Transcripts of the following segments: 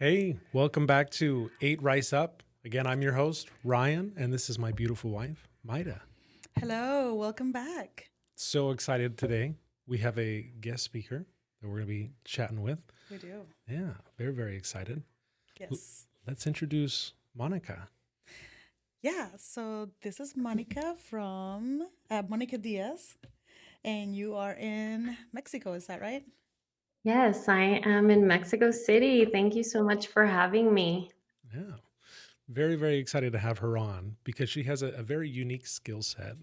Hey, welcome back to Eight Rice Up. Again, I'm your host, Ryan, and this is my beautiful wife, Maida. Hello, welcome back. So excited today. We have a guest speaker that we're going to be chatting with. We do. Yeah, very, very excited. L- Yes. Let's introduce Monica. Yeah, so this is Monica from Monica Diaz, and you are in Mexico, is that right? Yes, I am in Mexico City. Thank you so much for having me. Yeah, very, very excited to have her on because she has a very unique skill set.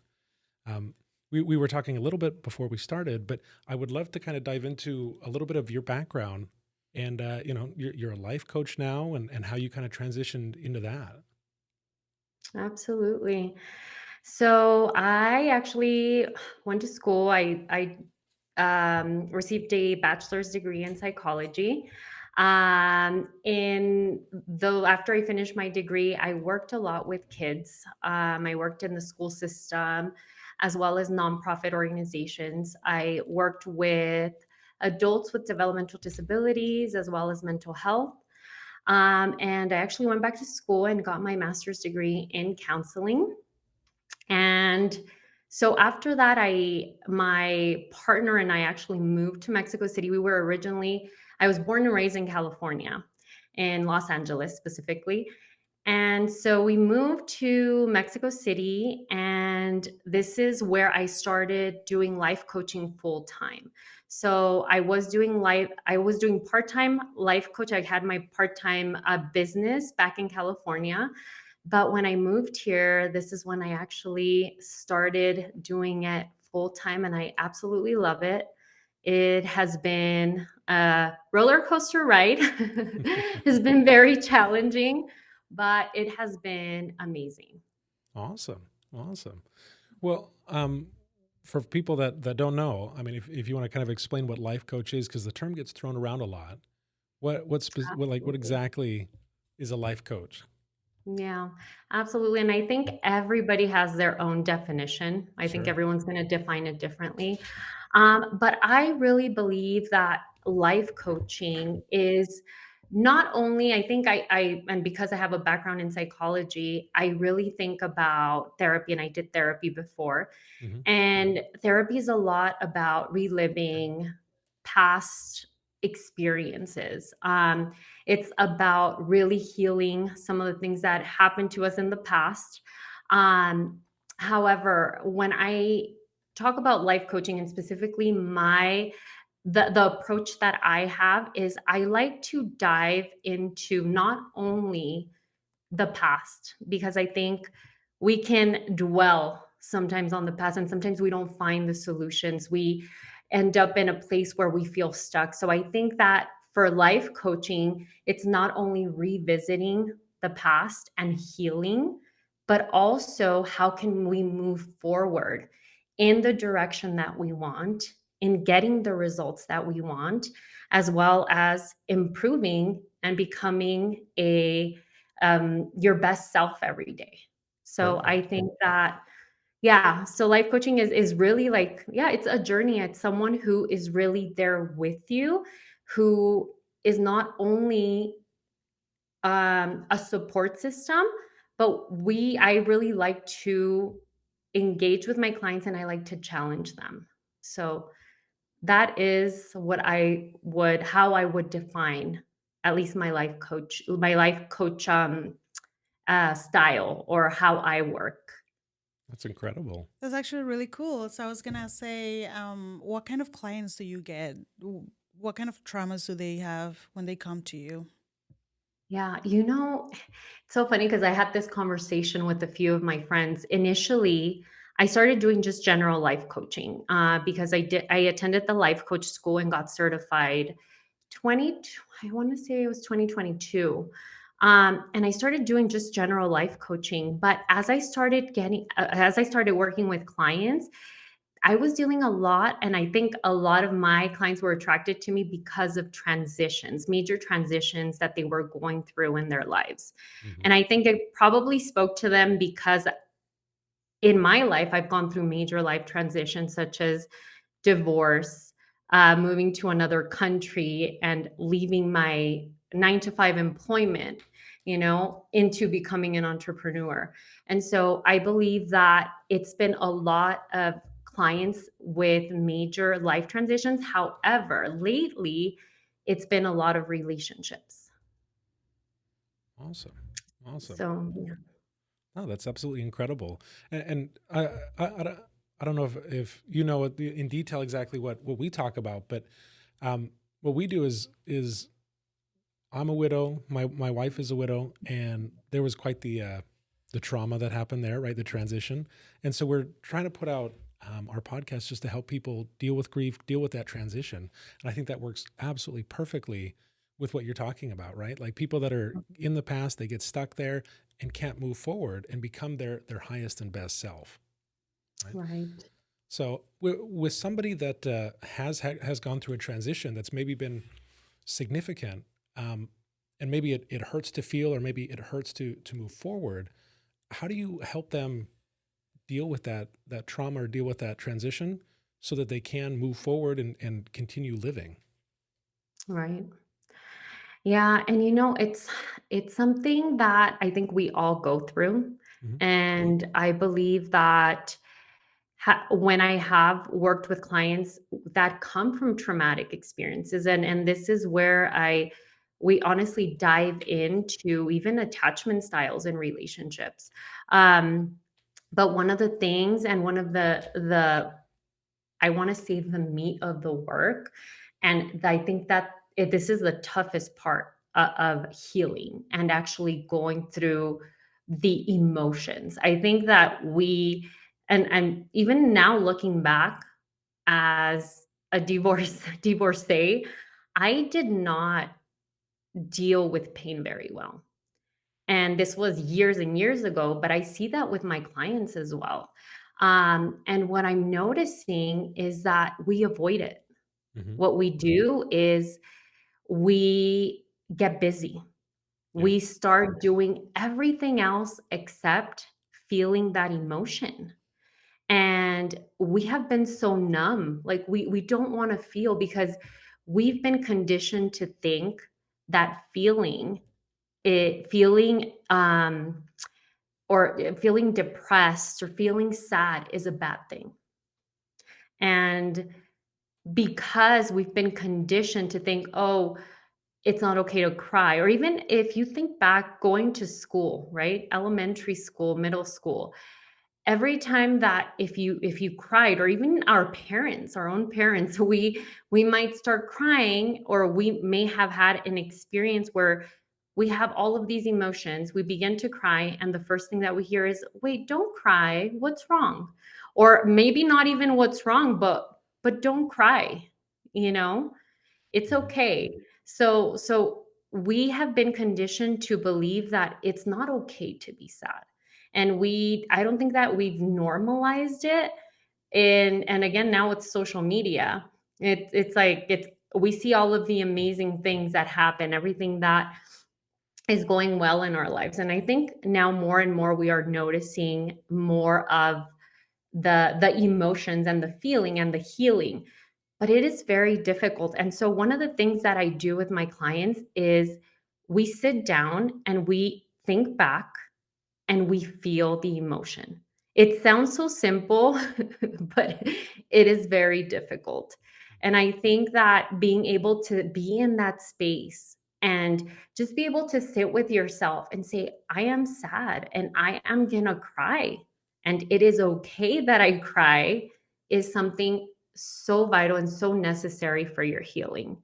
Um, we were talking a little bit before we started, but I would love to kind of dive into a little bit of your background and, you're a life coach now and how you kind of transitioned into that. Absolutely. So I actually went to school. I received a bachelor's degree in psychology. In though after I finished my degree, I worked a lot with kids. I worked in the school system as well as nonprofit organizations. I worked with adults with developmental disabilities as well as mental health. And I actually went back to school and got my master's degree in counseling. And so after that, my partner and I actually moved to Mexico City. I was born and raised in California, in Los Angeles specifically. And so we moved to Mexico City, and this is where I started doing life coaching full time. So I was doing part-time life coach. I had my part-time business back in California. But when I moved here, this is when I actually started doing it full time, and I absolutely love it. It has been a roller coaster ride. It's been very challenging, but it has been amazing. Awesome. Awesome. Well, for people that don't know, I mean, if you want to kind of explain what life coach is, because the term gets thrown around a lot. What Absolutely. exactly is a life coach? Yeah, absolutely. And I think everybody has their own definition. I think Sure. everyone's going to define it differently. But I really believe that life coaching is not only, and because I have a background in psychology, I really think about therapy, and I did therapy before. Hmm. And therapy is a lot about reliving past experiences. It's about really healing some of the things that happened to us in the past. Um, However, when I talk about life coaching and specifically the approach that I have is I like to dive into not only the past, because I think we can dwell sometimes on the past and sometimes we don't find the solutions. We end up in a place where we feel stuck. So I think that for life coaching, it's not only revisiting the past and healing, but also how can we move forward in the direction that we want, in getting the results that we want, as well as improving and becoming a your best self every day. So I Perfect. think that, yeah, so life coaching is really like, yeah, it's a journey. It's someone who is really there with you, who is not only a support system, but I really like to engage with my clients and I like to challenge them. So that is how I would define at least my life coach style or how I work. That's incredible. That's actually really cool. So I was gonna say, what kind of clients do you get? What kind of traumas do they have when they come to you? Yeah, it's so funny because I had this conversation with a few of my friends. Initially, I started doing just general life coaching because I attended the life coach school and got certified 20 I want to say it was 2022. And I started doing just general life coaching, but as I started working with clients, I was dealing a lot, and I think a lot of my clients were attracted to me because of transitions, major transitions that they were going through in their lives. Hmm. And I think it probably spoke to them because in my life, I've gone through major life transitions such as divorce, moving to another country, and leaving my 9 to 5 employment, into becoming an entrepreneur. And so I believe that it's been a lot of clients with major life transitions. However, lately, it's been a lot of relationships. Awesome. Awesome. So, yeah. Oh, that's absolutely incredible. And I don't know if you know in detail exactly what we talk about, but what we do is I'm a widow. My wife is a widow, and there was quite the trauma that happened there, right? The transition, and so we're trying to put out our podcast just to help people deal with grief, deal with that transition, and I think that works absolutely perfectly with what you're talking about, right? Like people that are in the past, they get stuck there and can't move forward and become their highest and best self, right? Right. So with somebody that has gone through a transition that's maybe been significant, um, and maybe it hurts to feel, or maybe it hurts to move forward. How do you help them deal with that trauma or deal with that transition so that they can move forward and continue living? Right. Yeah, and it's something that I think we all go through. Hmm. And I believe that when I have worked with clients that come from traumatic experiences, and this is where I we honestly dive into even attachment styles in relationships. Um, but one of the things, and one of the I want to say the meat of the work, and I think that this is the toughest part of healing and actually going through the emotions. I think that and even now looking back as a divorcee, I did not deal with pain very well. And this was years and years ago, but I see that with my clients as well. And what I'm noticing is that we avoid it. Hmm. What we do is we get busy. Yeah. We start doing everything else except feeling that emotion. And we have been so numb. Like we don't want to feel, because we've been conditioned to think that feeling or feeling depressed or feeling sad is a bad thing. And because we've been conditioned to think, oh, it's not okay to cry. Or even if you think back going to school, right? Elementary school, middle school, every time that if you cried, or even our parents, our own parents, we might start crying, or we may have had an experience where we have all of these emotions, we begin to cry, and the first thing that we hear is, wait, don't cry, what's wrong? Or maybe not even what's wrong, but don't cry, you know it's Hmm. okay. So we have been conditioned to believe that it's not okay to be sad. And I don't think that we've normalized it. And again, now with social media, it's like we see all of the amazing things that happen, everything that is going well in our lives. And I think now more and more we are noticing more of the emotions and the feeling and the healing, but it is very difficult. And so one of the things that I do with my clients is we sit down and we think back and we feel the emotion. It sounds so simple, but it is very difficult. And I think that being able to be in that space and just be able to sit with yourself and say, I am sad and I am going to cry. And it is okay that I cry, is something so vital and so necessary for your healing.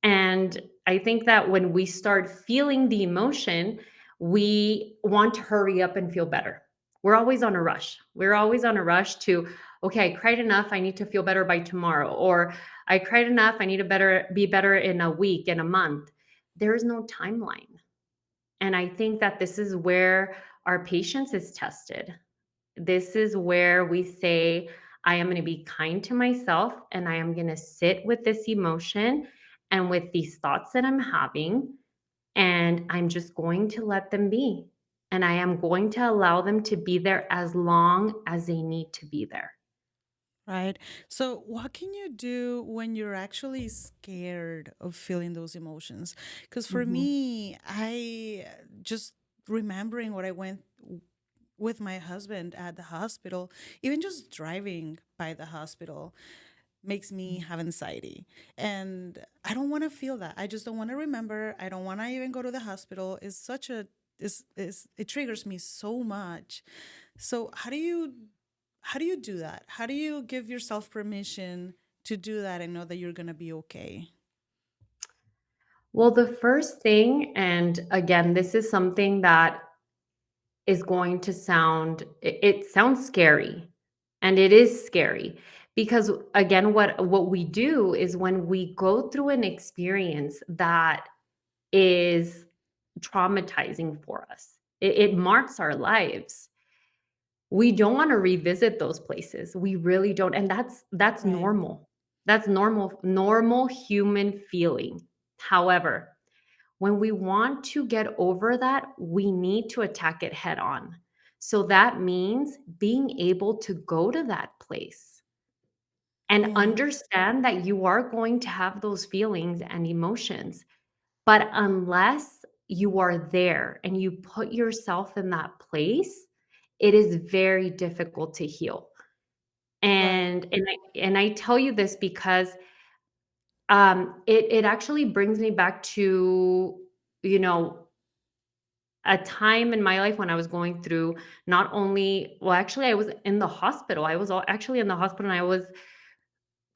And I think that when we start feeling the emotion, we want to hurry up and feel better. We're always on a rush. We're always on a rush to, okay, I cried enough. I need to feel better by tomorrow. Or I cried enough. I need to be better in a week, in a month. There is no timeline. And I think that this is where our patience is tested. This is where we say, I am going to be kind to myself, and I am going to sit with this emotion and with these thoughts that I'm having, and I'm just going to let them be. And I am going to allow them to be there as long as they need to be there. Right. So, what can you do when you're actually scared of feeling those emotions? Because for Mhm. me, I just remembering what I went with my husband at the hospital, even just driving by the hospital makes me have anxiety. And I don't want to feel that. I just don't want to remember. I don't want to even go to the hospital. It's such a is it triggers me so much. So how do you do that? How do you give yourself permission to do that and know that you're going to be okay? Well, the first thing, and again, this is something that is going to sound, it sounds scary, and it is scary because again, what we do is when we go through an experience that is traumatizing for us, it marks our lives. We don't want to revisit those places. We really don't, and that's Right. normal. That's normal human feeling. However, when we want to get over that, we need to attack it head on. So that means being able to go to that place and Mm, understand that you are going to have those feelings and emotions. But unless you are there and you put yourself in that place, it is very difficult to heal. right. And I tell you this because it actually brings me back to, you know, a time in my life when I was going through not only, well, actually, I was in the hospital. I was actually in the hospital, and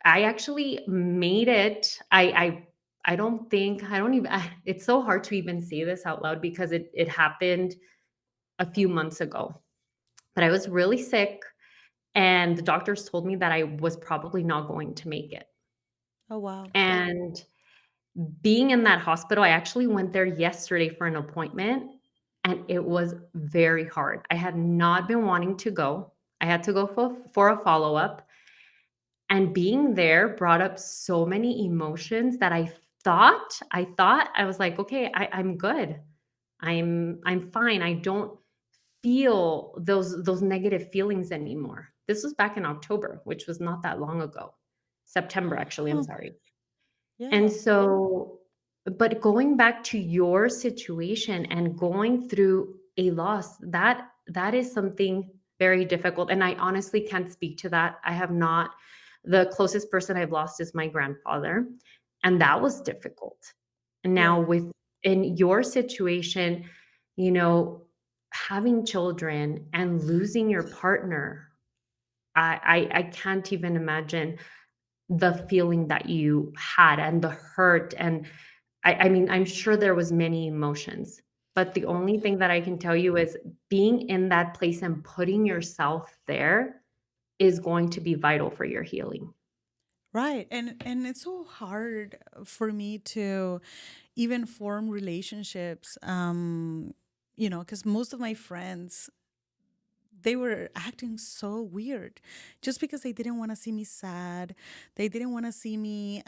I actually made it. I don't think, I don't even, it's so hard to even say this out loud because it happened a few months ago. But I was really sick, and the doctors told me that I was probably not going to make it. Oh, wow. And being in that hospital, I actually went there yesterday for an appointment, and it was very hard. I had not been wanting to go. I had to go for a follow-up, and being there brought up so many emotions that I thought I was like, "Okay, I'm good. I'm fine. I don't feel those negative feelings anymore." This was back in October, which was not that long ago. September, actually, I'm Huh. sorry. And Yeah. so, but going back to your situation and going through a loss, that is something very difficult. And I honestly can't speak to that. I have not, the closest person I've lost is my grandfather, and that was difficult. And now Yeah. with in your situation, you know, having children and losing your partner, I can't even imagine the feeling that you had and the hurt, and I mean, I'm sure there was many emotions, but the only thing that I can tell you is being in that place and putting yourself there is going to be vital for your healing. Right. And it's so hard for me to even form relationships cuz most of my friends they were acting so weird just because they didn't want to see me sad. They didn't want to see me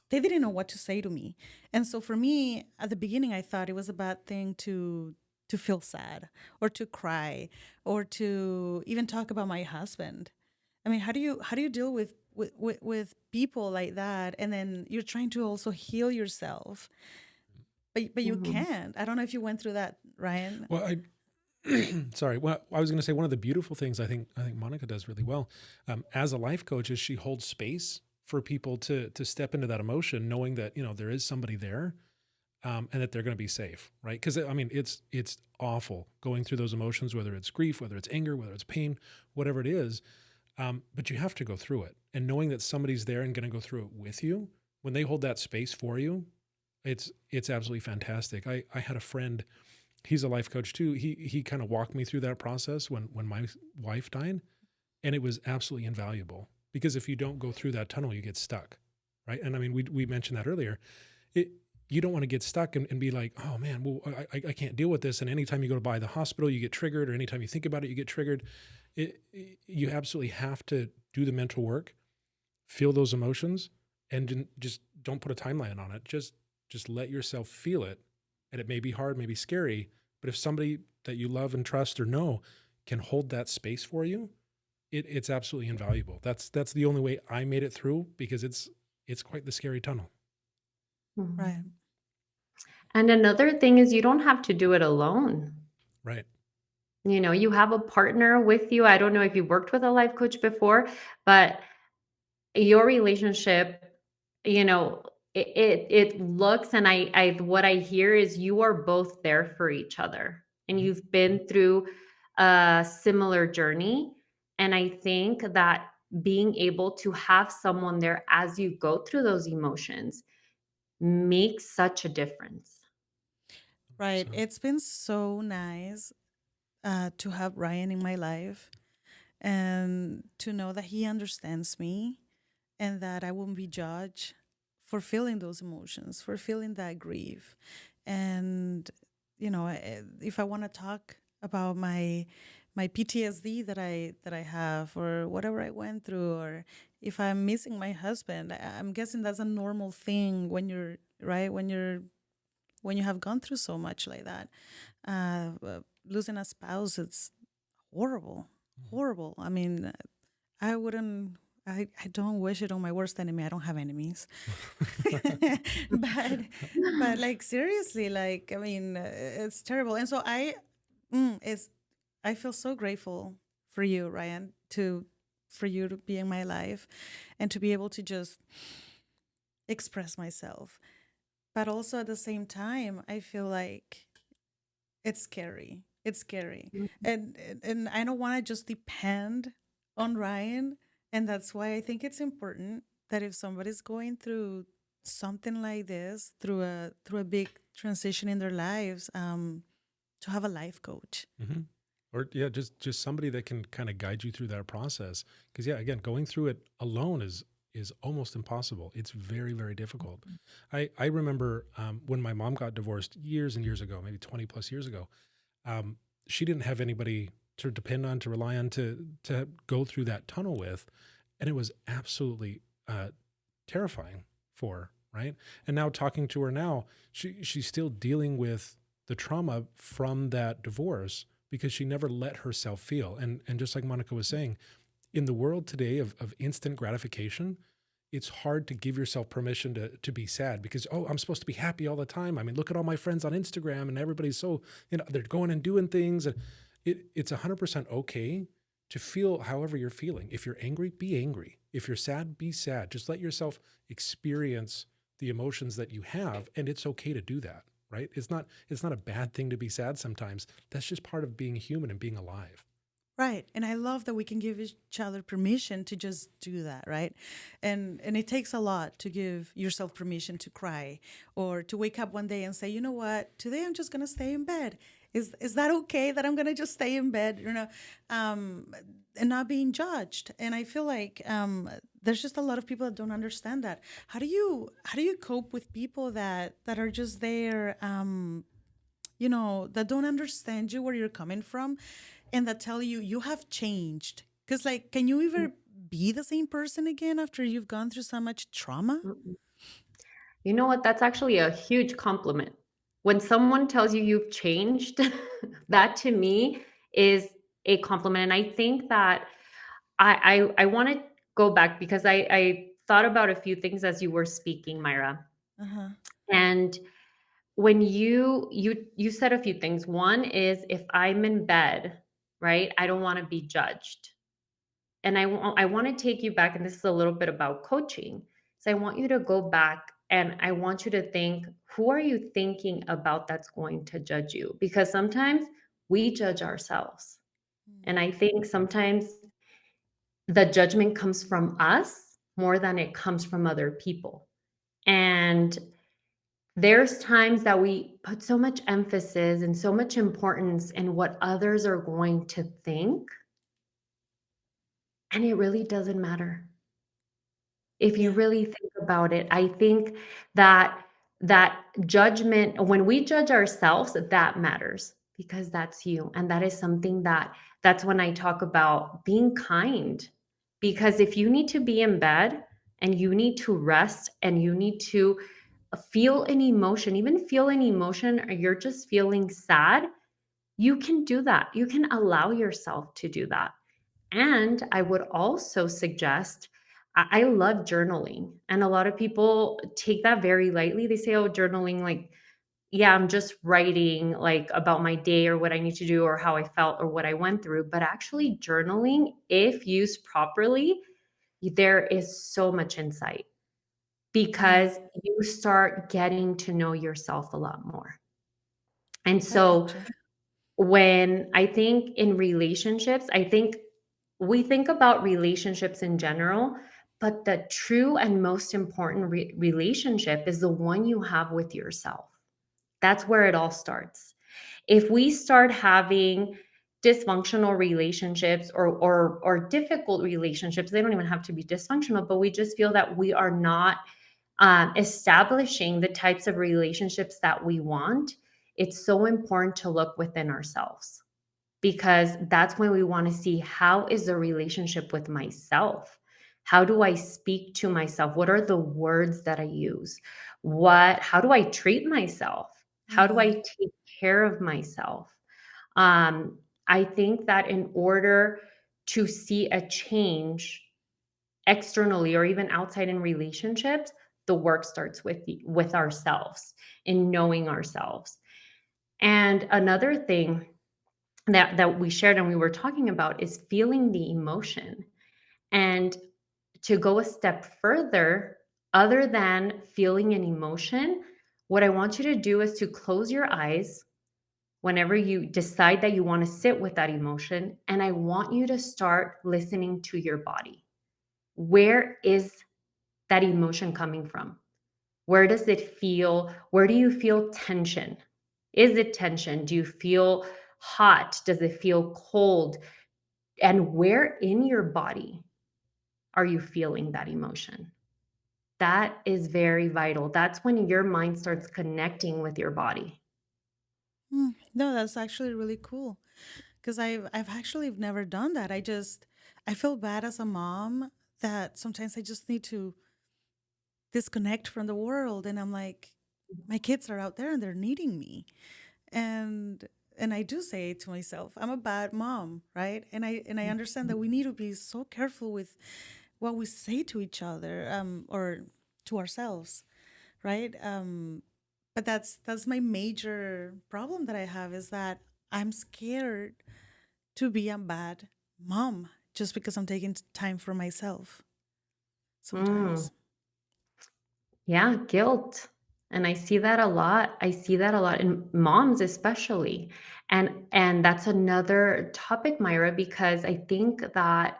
they didn't know what to say to me. And so for me at the beginning I thought it was a bad thing to feel sad or to cry or to even talk about my husband. I mean, how do you deal with people like that and then you're trying to also heal yourself, but you Mhm. can't. I don't know if you went through that, Ryan. Well, sorry. Well, I was going to say one of the beautiful things I think Monica does really well as a life coach is she holds space for people to step into that emotion, knowing that there is somebody there and that they're going to be safe, right? Because I mean, it's awful going through those emotions, whether it's grief, whether it's anger, whether it's pain, whatever it is. But you have to go through it, and knowing that somebody's there and going to go through it with you when they hold that space for you, it's absolutely fantastic. I had a friend, he's a life coach too. He kind of walked me through that process when my wife died, and it was absolutely invaluable because if you don't go through that tunnel, you get stuck, right? And I mean, we mentioned that earlier. It You don't want to get stuck and be like, oh man, well I can't deal with this. And anytime you go to buy the hospital, you get triggered, or anytime you think about it, you get triggered. You absolutely have to do the mental work, feel those emotions, and just don't put a timeline on it. Just let yourself feel it. And it may be hard, maybe scary, but if somebody that you love and trust or know can hold that space for you, it's absolutely invaluable. That's the only way I made it through, because it's quite the scary tunnel. Right. Mhm. And another thing is you don't have to do it alone. Right. You know, you have a partner with you. I don't know if you worked with a life coach before, but your relationship, you know, it looks, and I what I hear is you are both there for each other, and Mhm. you've been through a similar journey. And I think that being able to have someone there as you go through those emotions makes such a difference. Right. 100%. It's been so nice to have Ryan in my life and to know that he understands me and that I won't be judged for feeling those emotions, for feeling that grief. And if I want to talk about my PTSD that I have, or whatever I went through, or if I'm missing my husband, I'm guessing that's a normal thing when you're right when you have gone through so much like that. Losing a spouse, it's horrible, Mhm. horrible. I mean, I wouldn't. I don't wish it on my worst enemy. I don't have enemies, but like seriously, like I mean, it's terrible. And so it's I feel so grateful for you, Ryan, to for you to be in my life, and to be able to just express myself. But also at the same time, I feel like it's scary. It's scary. And I don't want to just depend on Ryan. And that's why I think it's important that if somebody's going through something like this, through a big transition in their lives, to have a life coach. Hmm. Or yeah, just somebody that can kind of guide you through that process. Because yeah, again, going through it alone is almost impossible. It's very, very difficult. I remember when my mom got divorced years and years ago, maybe 20 plus years ago. um, she didn't have anybody to depend on, to rely on, to go through that tunnel with, and it was absolutely terrifying for her, right? And now talking to her now, she's still dealing with the trauma from that divorce, because she never let herself feel. And just like Monica was saying, in the world today of instant gratification, it's hard to give yourself permission to be sad, because, oh, I'm supposed to be happy all the time. I mean, look at all my friends on Instagram and everybody's so, they're going and doing things. And it's 100% okay to feel however you're feeling. If you're angry, be angry. If you're sad, be sad. Just let yourself experience the emotions that you have, and it's okay to do that, right? It's not a bad thing to be sad sometimes. That's just part of being human and being alive. Right. And I love that we can give each other permission to just do that, right? And it takes a lot to give yourself permission to cry or to wake up one day and say, you know what, today I'm just gonna stay in bed. Is that okay that I'm gonna just stay in bed, and not being judged? And I feel like there's just a lot of people that don't understand that. How do you cope with people that are just there, that don't understand you, where you're coming from, and that tell you you have changed? Because, like, can you ever be the same person again after you've gone through so much trauma? Mm-mm. You know what? That's actually a huge compliment. When someone tells you you've changed, that to me is a compliment. And I think that I want to go back because I thought about a few things as you were speaking, Myra. Uh huh. And when you said a few things. One is if I'm in bed, right? I don't want to be judged. And I want to take you back, and this is a little bit about coaching. So I want you to go back and I want you to think, who are you thinking about that's going to judge you? Because sometimes we judge ourselves. And I think sometimes the judgment comes from us more than it comes from other people. And there's times that we put so much emphasis and so much importance in what others are going to think, and it really doesn't matter. If you Yeah. really think about it, I think that that judgment, when we judge ourselves, that matters because that's you. And that is something that's when I talk about being kind. Because if you need to be in bed and you need to rest and you need to feel an emotion, even feel an emotion, or you're just feeling sad, you can do that. You can allow yourself to do that. And I would also suggest, I love journaling. And a lot of people take that very lightly. They say, oh, journaling, like, yeah, I'm just writing like about my day or what I need to do or how I felt or what I went through. But actually, journaling, if used properly, there is so much insight Mm, because you start getting to know yourself a lot more. And I so gotcha. when I think in relationships, I think we think about relationships in general, but the true and most important relationship is the one you have with yourself. That's where it all starts. If we start having dysfunctional relationships or difficult relationships, they don't even have to be dysfunctional, but we just feel that we are not establishing the types of relationships that we want. It's so important to look within ourselves because that's when we want to see, how is the relationship with myself? How do I speak to myself? What are the words that I use? How do I treat myself? How do I Mm, take care of myself? um, I think that in order to see a change externally or even outside in relationships, the work starts with ourselves, in knowing ourselves. And another thing that we shared and we were talking about is feeling the emotion. And to go a step further, other than feeling an emotion, what I want you to do is to close your eyes whenever you decide that you want to sit with that emotion. And I want you to start listening to your body. Where is that emotion coming from? Where does it feel? Where do you feel tension? Is it tension? Do you feel hot? Does it feel cold? And where in your body are you feeling that emotion? That is very vital. That's when your mind starts connecting with your body. No, that's actually really cool because I've actually never done that. I feel bad as a mom that sometimes I just need to disconnect from the world, and I'm like, my kids are out there and they're needing me, and I do say to myself, I'm a bad mom, right? And I understand that we need to be so careful with what we say to each other, or to ourselves, right? But that's my major problem that I have, is that I'm scared to be a bad mom just because I'm taking time for myself Mm. sometimes. Yeah, guilt. And I see that a lot. I see that a lot in moms especially. And that's another topic, Myra, because I think that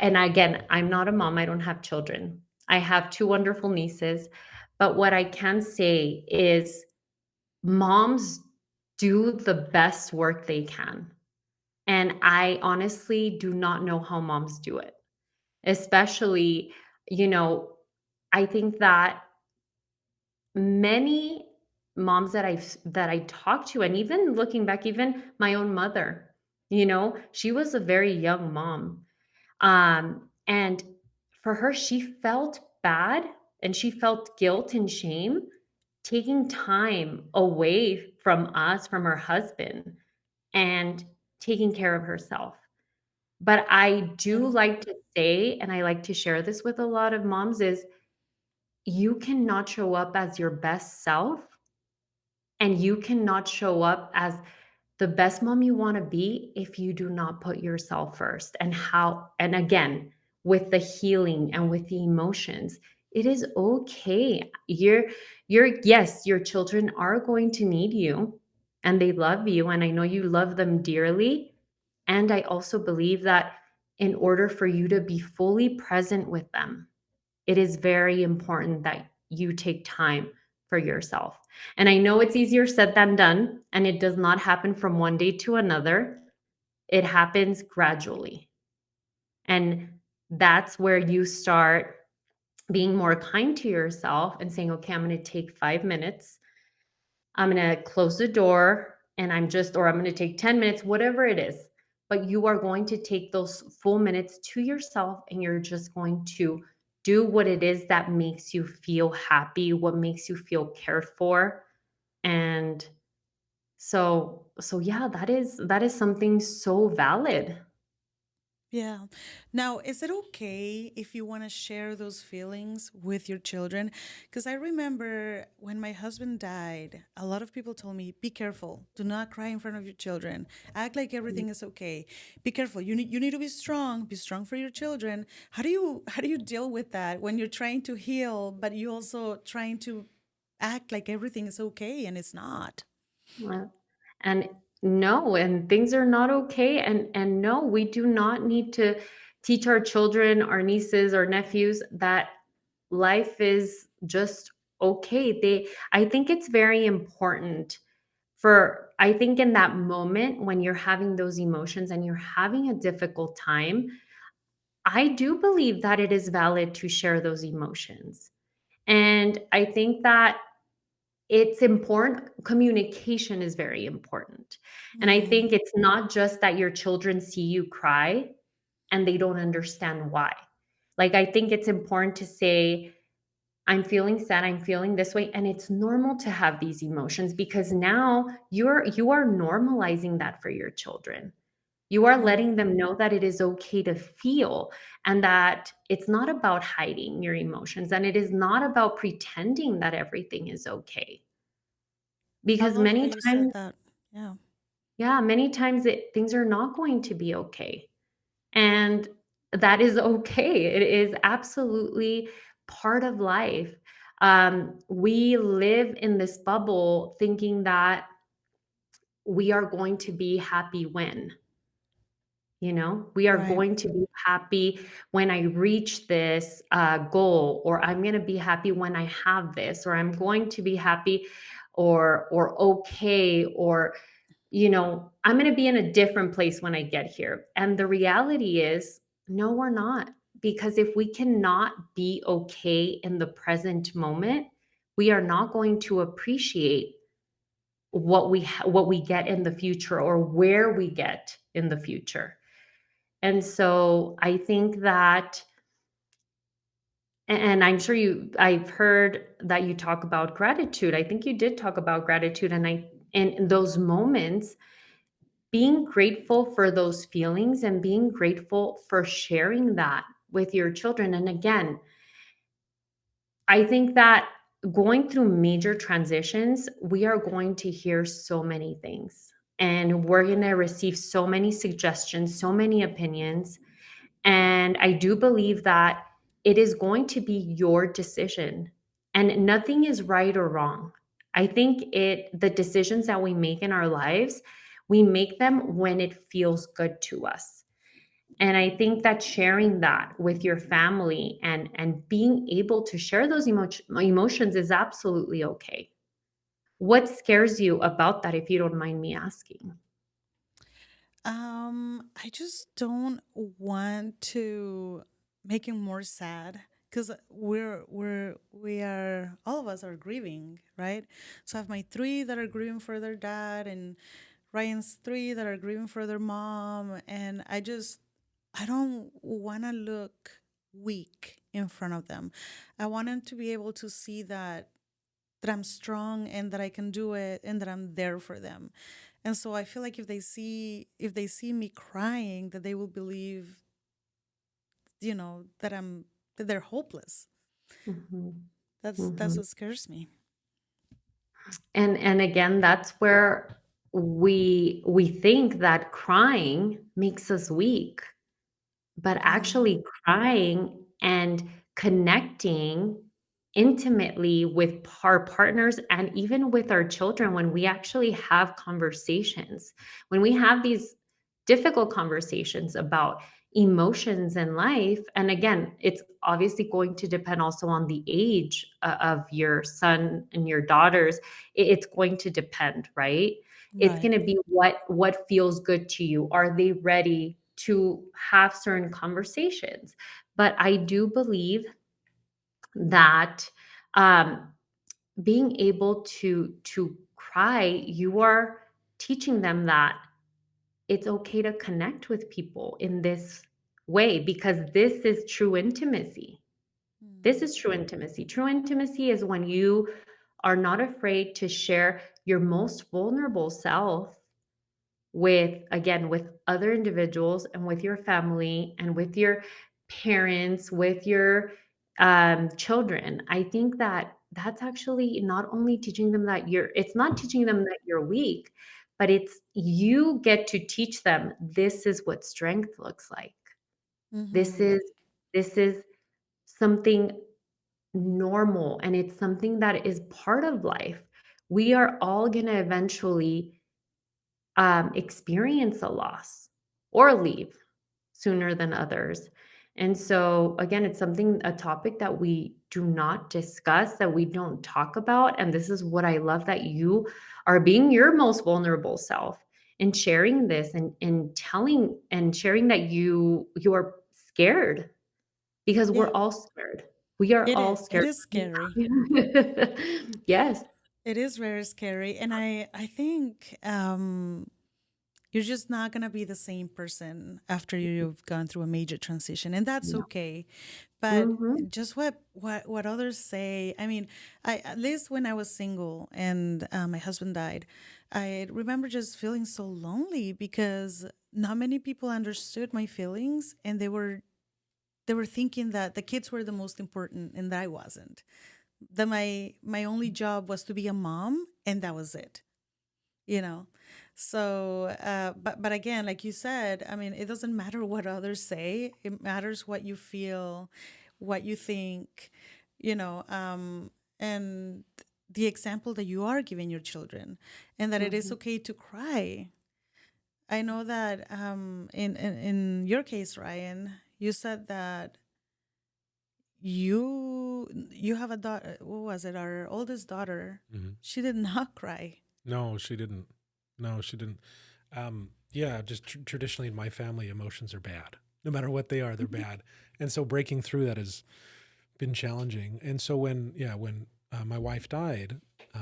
and again, I'm not a mom, I don't have children. I have two wonderful nieces, but what I can say is moms do the best work they can. And I honestly do not know how moms do it. Especially, you know, I think that many moms that I talked to, and even looking back, even my own mother, she was a very young mom. And for her, she felt bad and she felt guilt and shame taking time away from us, from her husband, and taking care of herself. But I do Yeah. like to say, and I like to share this with a lot of moms, is you cannot show up as your best self and you cannot show up as the best mom you want to be if you do not put yourself first. And again, with the healing and with the emotions, it is okay. Yes, your children are going to need you and they love you. And I know you love them dearly. And I also believe that in order for you to be fully present with them, it is very important that you take time for yourself. And I know it's easier said than done, and it does not happen from one day to another. It happens gradually. And that's where you start being more kind to yourself and saying, okay, I'm going to take 5 minutes. I'm going to close the door and or I'm going to take 10 minutes, whatever it is. But you are going to take those full minutes to yourself and you're just going to do what it is that makes you feel happy, what makes you feel cared for. And so yeah, that is something so valid. Yeah. Now, is it okay if you want to share those feelings with your children? Because I remember when my husband died, a lot of people told me, "Be careful. Do not cry in front of your children. Act like everything is okay. Be careful. You need to be strong. Be strong for your children." How do you deal with that when you're trying to heal, but you also trying to act like everything is okay and it's not? Uh, and no, and things are not okay. And no, we do not need to teach our children, our nieces, or nephews that life is just okay. I think it's very important for, I think in that moment when you're having those emotions and you're having a difficult time, I do believe that it is valid to share those emotions. And I think that it's important. Communication is very important. And I Mm, think it's not just that your children see you cry and they don't understand why. Like, I think it's important to say, I'm feeling sad, I'm feeling this way. And it's normal to have these emotions because now you are normalizing that for your children. You are mm. letting them know that it is okay to feel and that it's not about hiding your emotions and it is not about pretending that everything is okay. I Because love how many you said times, that. Yeah. yeah, many times things are not going to be okay. And that is okay. It is absolutely part of life. We live in this bubble thinking that we are going to be happy when, we are Right. going to be happy when I reach this goal, or I'm going to be happy when I have this, or I'm going to be happy or okay, or I'm going to be in a different place when I get here. And the reality is, no, we're not. Because if we cannot be okay in the present moment, we are not going to appreciate what we get in the future or where we get in the future. And so I think that, and I'm sure I've heard that you talk about gratitude. I think you did talk about gratitude. And in those moments, being grateful for those feelings and being grateful for sharing that with your children. And again, I think that going through major transitions, we are going to hear so many things and we're going to receive so many suggestions, so many opinions. And I do believe that it is going to be your decision and nothing is right or wrong. I think the decisions that we make in our lives, we make them when it feels good to us. And I think that sharing that with your family and being able to share those emotions is absolutely okay. What scares you about that, if you don't mind me asking? I just don't want to make him more sad because we are all of us are grieving, right? So I have my three that are grieving for their dad, and Ryan's three that are grieving for their mom, and I don't want to look weak in front of them. I want them to be able to see that I'm strong and that I can do it and that I'm there for them. And so I feel like if they see me crying, that they will believe, that they're hopeless. Mhm. That's Mhm. what scares me. And again, that's where we think that crying makes us weak, but Yeah. actually crying and connecting intimately with our partners and even with our children, when we actually have conversations, when we have these difficult conversations about emotions in life. And again, it's obviously going to depend also on the age of your son and your daughters. It's going to depend, right? It's Right. going to be what feels good to you. Are they ready to have certain conversations? But I do believe that um, being able to cry, you are teaching them that it's okay to connect with people in this way, because this is true intimacy. This Mm. is true intimacy. True intimacy is when you are not afraid to share your most vulnerable self with, again, with other individuals and with your family and with your parents, with your children. I think that that's actually not only teaching them that it's not teaching them that you're weak, but it's you get to teach them this is what strength looks like. This Mm-hmm. is this is something normal, and it's something that is part of life. We are all going to eventually experience a loss or leave sooner than others. And so, again, it's something, a topic that we do not discuss, that we don't talk about. And this is what I love, that you are being your most vulnerable self and sharing this, and telling and sharing that you are scared, because we're Yeah, all scared. We are it all is. It scared. is scary. Yes. It is very scary, and I think you're just not gonna be the same person after you've gone through a major transition, and that's No. okay. But Mhm. just what others say. I mean, I at least when I was single and my husband died, I remember just feeling so lonely because not many people understood my feelings, and they were thinking that the kids were the most important and that I wasn't. That my only job was to be a mom, and that was it, you know. So but again, like you said, I mean, it doesn't matter what others say, it matters what you feel, what you think, you know. And the example that you are giving your children, and that it is Mhm. okay to cry. I know that in your case, Ryan, you said that you have a daughter. What was it? Our oldest daughter. Mhm. She did not cry. No, she didn't. No, she didn't. Yeah, just traditionally in my family, emotions are bad. No matter what they are, they're bad. And so breaking through that has been challenging. And so when my wife died,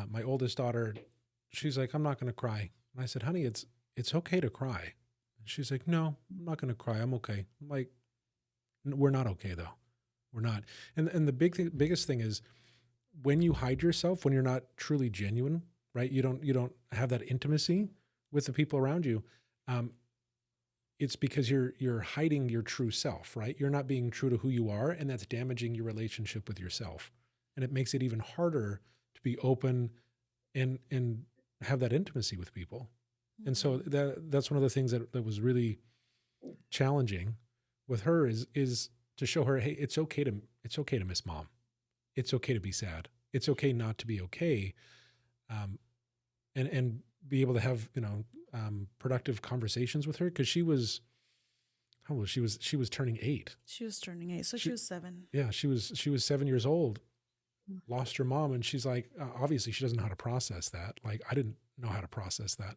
my oldest daughter, she's like, "I'm not going to cry." And I said, "Honey, it's okay to cry." And she's like, "No, I'm not going to cry. I'm okay." I'm like, We're not okay though. We're not." And the biggest thing is when you hide yourself, when you're not truly genuine, right? You don't have that intimacy with the people around you. Um, it's because you're hiding your true self, right? You're not being true to who you are, and that's damaging your relationship with yourself. And it makes it even harder to be open and have that intimacy with people. And so Mhm. that's one of the things that was really challenging with her is to show her, hey, it's okay to miss mom. It's okay to be sad. It's okay not to be okay. Um, and be able to have productive conversations with her because she was how old she was turning 8. She was turning 8, so she She was 7. Yeah, she was 7 years old, lost her mom, and she's like, obviously she doesn't know how to process that. Like I didn't know how to process that.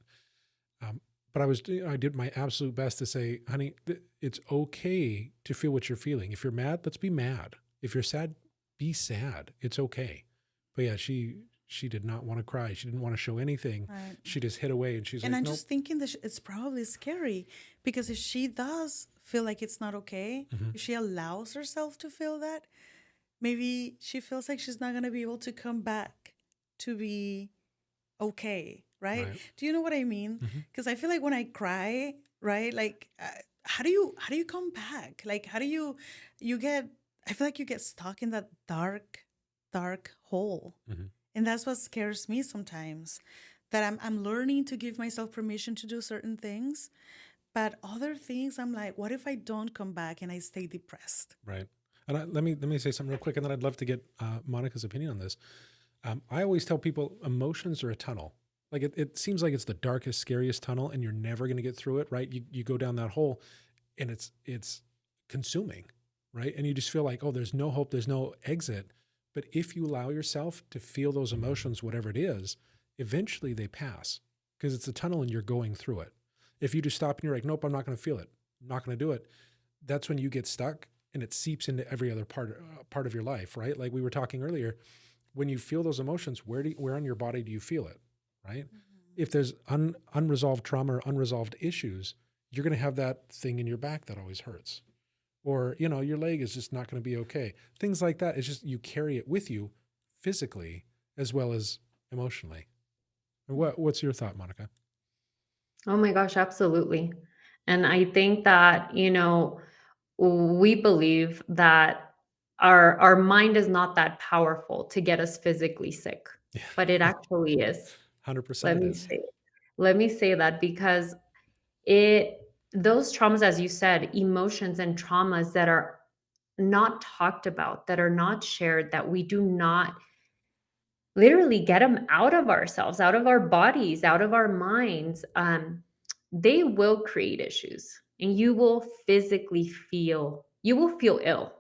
Um, but I did my absolute best to say, honey, it's okay to feel what you're feeling. If you're mad, let's be mad. If you're sad, be sad. It's okay. But yeah, she did not want to cry. She didn't want to show anything. Right. She just hid away, and she's And like, I'm nope. just thinking that it's probably scary because if she does feel like it's not okay, Hmm. if she allows herself to feel that, maybe she feels like she's not going to be able to come back to be okay, right? Right. Do you know what I mean? Hmm. Because I feel like when I cry, right, like how do you come back? Like how do you get? I feel like you get stuck in that dark hole, Hmm. and that's what scares me sometimes. That I'm learning to give myself permission to do certain things, but other things I'm like, what if I don't come back and I stay depressed? Right. And let me say something real quick, and then I'd love to get Monica's opinion on this. I always tell people emotions are a tunnel. Like it seems like it's the darkest, scariest tunnel, and you're never going to get through it. Right? You go down that hole, and it's consuming, right? And you just feel like, oh, there's no hope, there's no exit. But if you allow yourself to feel those emotions, whatever it is, eventually they pass because it's a tunnel and you're going through it. If you just stop and you're like, nope, I'm not going to feel it, I'm not going to do it, that's when you get stuck and it seeps into every other part of your life, right? Like we were talking earlier, when you feel those emotions, where on your body do you feel it, right? Mhm. If there's unresolved trauma or unresolved issues, you're going to have that thing in your back that always hurts, or your leg is just not going to be okay. Things like that. It's just you carry it with you physically as well as emotionally. And what's your thought, Monica? Oh my gosh, absolutely. And I think that, we believe that our mind is not that powerful to get us physically sick, Yeah, but it actually is. 100% Let it me is. say let me say that because it those traumas, as you said, emotions and traumas that are not talked about, that are not shared, that we do not literally get them out of ourselves, out of our bodies, out of our minds, they will create issues, and you will feel ill.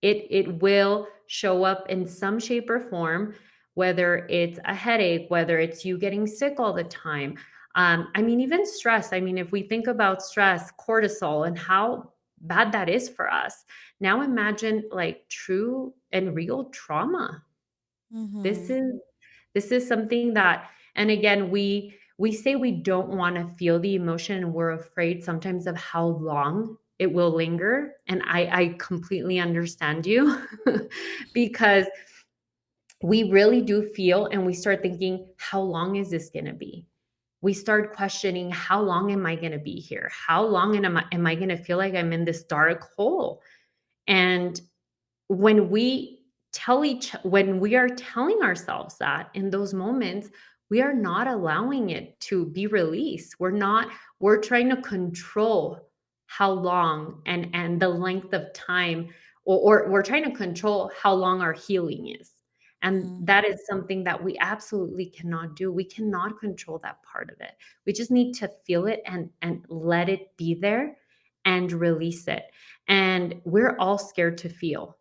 It will show up in some shape or form, whether it's a headache, whether it's you getting sick all the time. I mean, even stress. I mean, if we think about stress, cortisol, and how bad that is for us, now imagine like true and real trauma. This Mm-hmm. is this is something that, and again, we say we don't want to feel the emotion, and we're afraid sometimes of how long it will linger. And I completely understand you because we really do feel, and we start thinking, how long is this going to be? We start questioning, how long am I going to be here? How long am I going to feel like I'm in this dark hole? And when when we are telling ourselves that in those moments, we are not allowing it to be released. We're trying to control how long and the length of time, or we're trying to control how long our healing is. And Mm-hmm. that is something that we absolutely cannot do. We cannot control that part of it. We just need to feel it and let it be there and release it. And we're all scared to feel.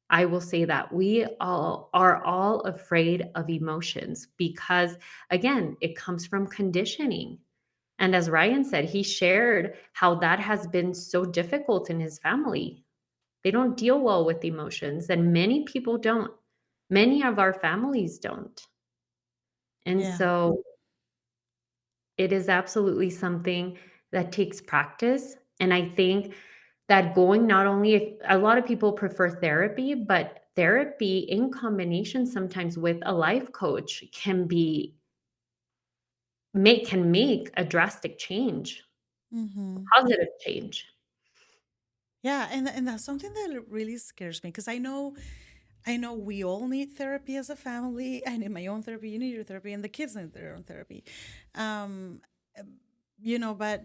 I will say that we all are all afraid of emotions because, again, it comes from conditioning. And as Ryan said, he shared how that has been so difficult in his family. They don't deal well with emotions, and many people don't. Many of our families don't. And Yeah. so it is absolutely something that takes practice. And I think that going, not only, if a lot of people prefer therapy, but therapy in combination sometimes with a life coach can make a drastic change, Mm-hmm. positive change. Yeah, and that's something that really scares me because I know we all need therapy as a family. I need my own therapy. You need your therapy, and the kids need their own therapy. Um, but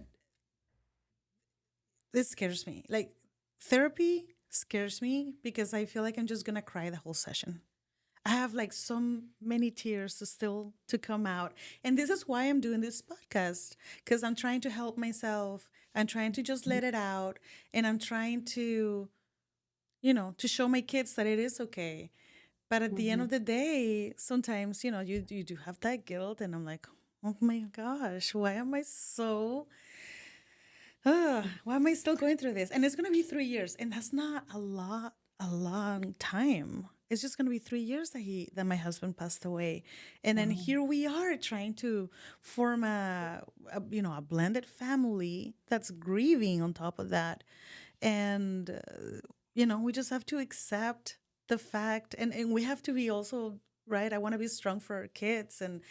this scares me. Like therapy scares me because I feel like I'm just gonna cry the whole session. I have like so many tears to come out. And this is why I'm doing this podcast because I'm trying to help myself. I'm trying to just let it out and I'm trying to show my kids that it is okay. But at the end Mhm. of the day, sometimes, you do have that guilt and I'm like, "Oh my gosh, why am I still going through this?" And it's going to be 3 years and that's not a long time. It's just going to be 3 years that my husband passed away. And then Wow. here we are trying to form a blended family that's grieving on top of that. And we just have to accept the fact, and we have to be also right. I want to be strong for our kids and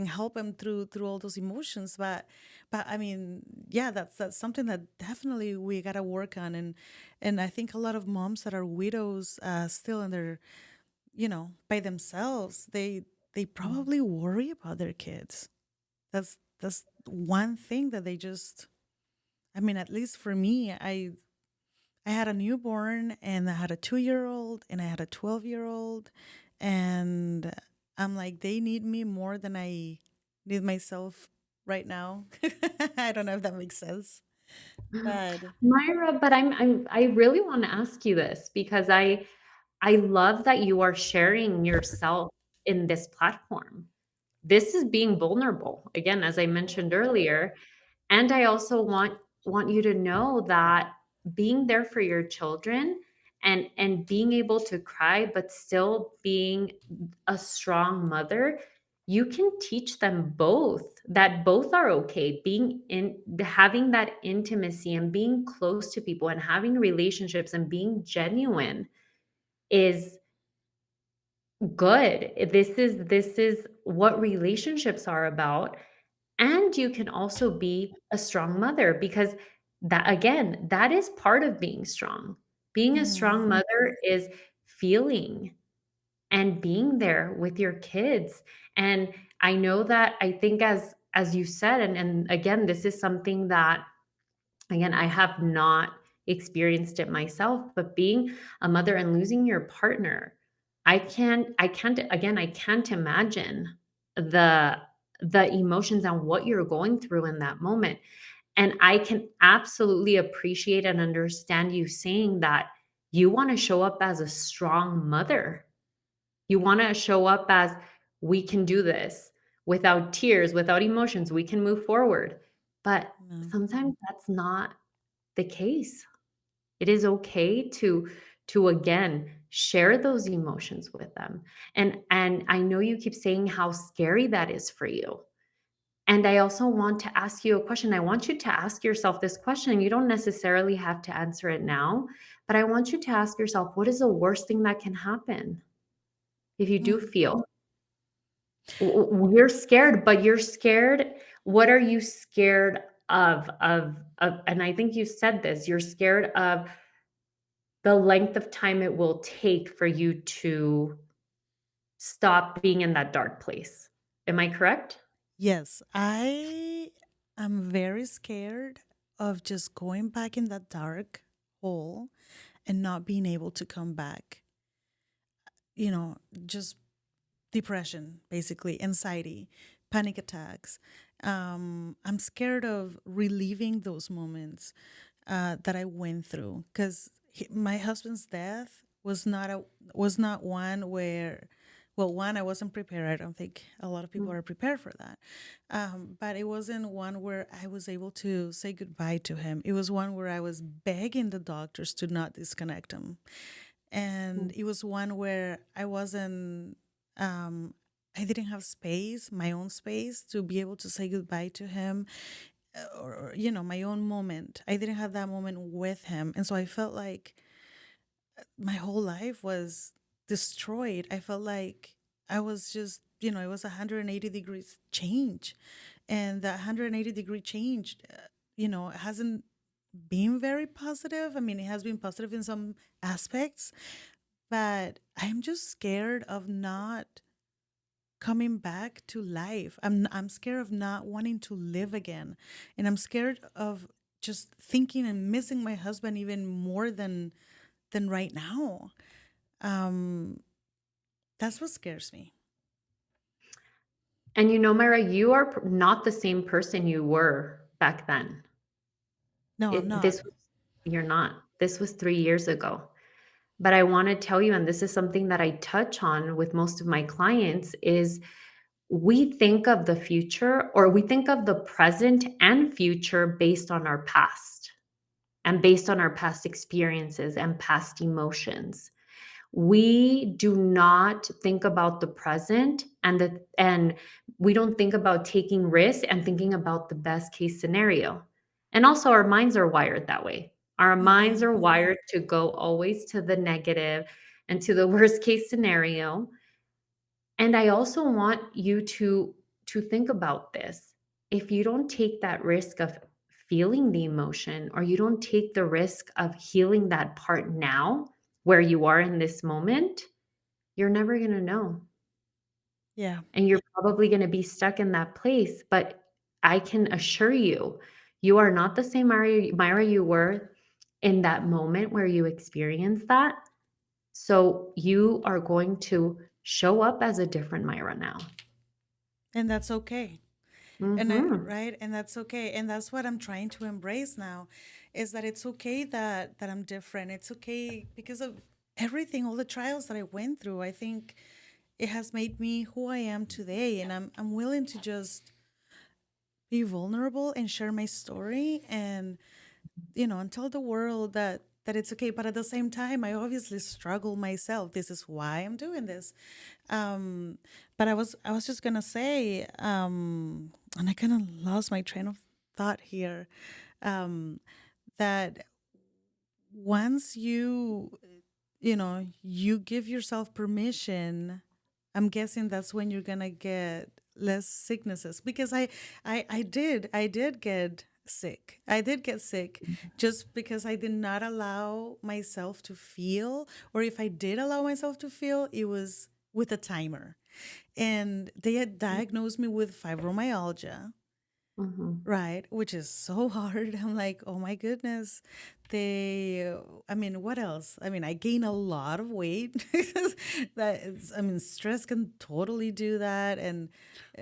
help them through all those emotions, but I mean, yeah, that's something that definitely we got to work on. And I think a lot of moms that are widows still in their by themselves, they probably worry about their kids. That's one thing that they just, I mean, at least for me, I had a newborn and I had a 2-year old and I had a 12-year old. And I'm like, they need me more than I need myself right now. I don't know if that makes sense. But Myra, but I really want to ask you this because I love that you are sharing yourself in this platform. This is being vulnerable. Again, as I mentioned earlier, and I also want you to know that being there for your children and being able to cry but still being a strong mother, you can teach them both that both are okay. Being in having that intimacy and being close to people and having relationships and being genuine is good. This is what relationships are about. And you can also be a strong mother, because that, again, that is part of being strong. Being a Mm-hmm. strong mother is feeling and being there with your kids. And I know that, I think, as you said, and again, this is something that, again, I have not experienced it myself, but being a mother and losing your partner, I can't, again, I can't imagine the the emotions and what you're going through in that moment. And I can absolutely appreciate and understand you saying that you want to show up as a strong mother. You want to show up as, we can do this without tears, without emotions, we can move forward. But No. sometimes that's not the case. It is okay to again share those emotions with them. And I know you keep saying how scary that is for you. And I also want to ask you a question. I want you to ask yourself this question. You don't necessarily have to answer it now, but I want you to ask yourself, what is the worst thing that can happen if you do Mm. feel you're scared, but you're scared. What are you scared of? And I think you said this, you're scared of the length of time it will take for you to stop being in that dark place. Am I correct? Yes, I am very scared of just going back in that dark hole and not being able to come back. You know, just depression, basically, anxiety, panic attacks. I'm scared of reliving those moments that I went through because my husband's death was not one where, well, one, I wasn't prepared. I don't think a lot of people Mm, are prepared for that. But it wasn't one where I was able to say goodbye to him. It was one where I was begging the doctors to not disconnect him, and mm. it was one where I wasn't. I didn't have space, my own space, to be able to say goodbye to him, or my own moment. I didn't have that moment with him, and so I felt like my whole life was destroyed. I felt like I was just, it was 180 degrees change, and that 180-degree change, hasn't been very positive. I mean, it has been positive in some aspects, but I'm just scared of not coming back to life. I'm scared of not wanting to live again. And I'm scared of just thinking and missing my husband even more than right now. Um that's what scares me. And Myra, you are not the same person you were back then. No, I'm It not. this was You're not. This was 3 years ago. But I wanna tell you, and this is something that I touch on with most of my clients, is we think of the future, or we think of the present and future based on our past and based on our past experiences and past emotions. We do not think about the present, and we don't think about taking risks and thinking about the best case scenario. And also, our minds are wired that way. Our minds Mhm. are wired to go always to the negative and to the worst case scenario. And I also want you to think about this. If you don't take that risk of feeling the emotion, or you don't take the risk of healing that part now where you are in this moment, you're never going to know. Yeah. And you're probably going to be stuck in that place. But I can assure you, you are not the same Myra you were in that moment where you experienced that. So you are going to show up as a different Myra now. And that's okay. And I Mhm. right, and that's okay. And that's what I'm trying to embrace now, is that it's okay that I'm different. It's okay because of everything, all the trials that I went through. I think it has made me who I am today, and I'm willing to just be vulnerable and share my story, and tell the world that it's okay. But at the same time, I obviously struggle myself. This is why I'm doing this. um but I was just gonna say, and I kind of lost my train of thought here, um that once you give yourself permission, I'm guessing that's when you're gonna get less sicknesses, because I did get sick. I did get sick just because I did not allow myself to feel, or if I did allow myself to feel, it was with a timer. And they had diagnosed me with fibromyalgia, Mhm. right? Which is so hard. I'm like, oh my goodness. I mean, what else? I mean, I gain a lot of weight. I mean, stress can totally do that. And